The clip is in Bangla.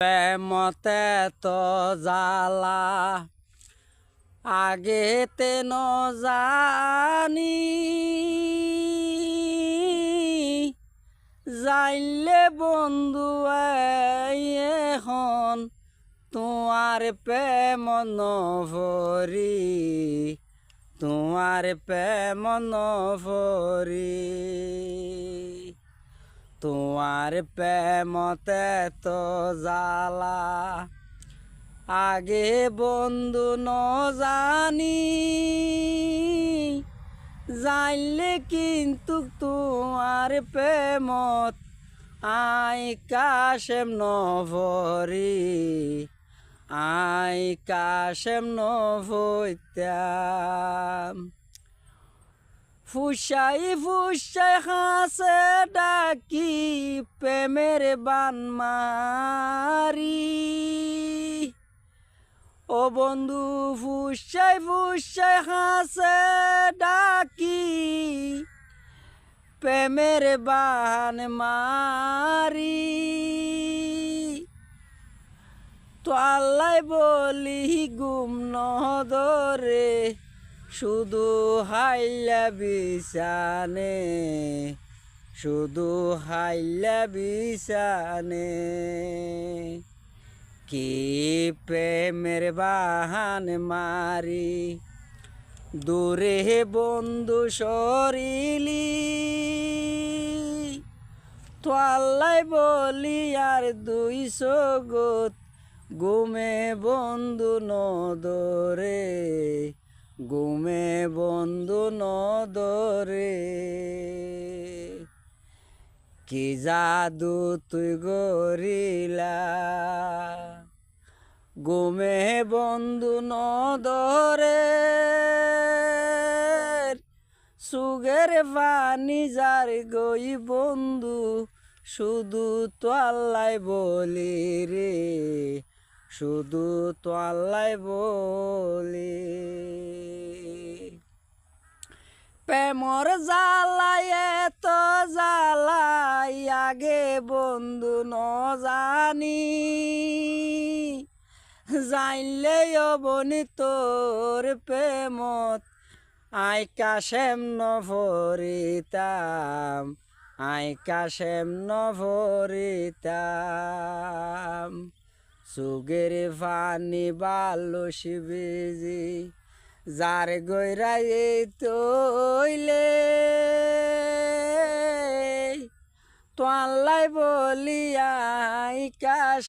প্রেমতে তো জ্বালা আগেতে ন জানি যাইলে বন্ধু এখন তোমার প্রেম নভরি তোমার প্রেম নভরি তোমার প্রেমতে তো জ্বালা আগে বন্ধু ন জানি জানলে কিন্তু তোমার প্রেমত আই কাশেম নভরি আই কাশেম নভইতাম ফুসাই ফুসাই হাসে ডাকি প্রেমের বান মারি ও বন্ধু ফুসাই ফুসাই হাসে ডাকি প্রেমের বান মারি তো আল্লাহ বলি গুম নদরে শুধু হাইলা বিছানে শুধু হাইলা বিছানে কি প্রেমের বাহান মারি দূরে বন্ধু সরিলি তো আল্লাহ বলি আর দুই সগত গুমে বন্ধু নদরে গুমে বন্ধু নদরে কি জাদু তুই গরিলা গুমে বন্ধু নদরে সুগের পানি যার গই বন্ধু শুধু তো আল্লাহ বলি রে শুধু তো আল্লাহ বলি প্রেমর জ্বালায় তো জ্বালাই আগে বন্ধু ন জানি জানলে অবনি তোর প্রেমত আই কাশেম নভরিতাম আই কাশেম নভরিতাম সুগের পানি বালো শিবিজি যার গৈরাই তৈলে তো আল্লাহ বলি আই কাশ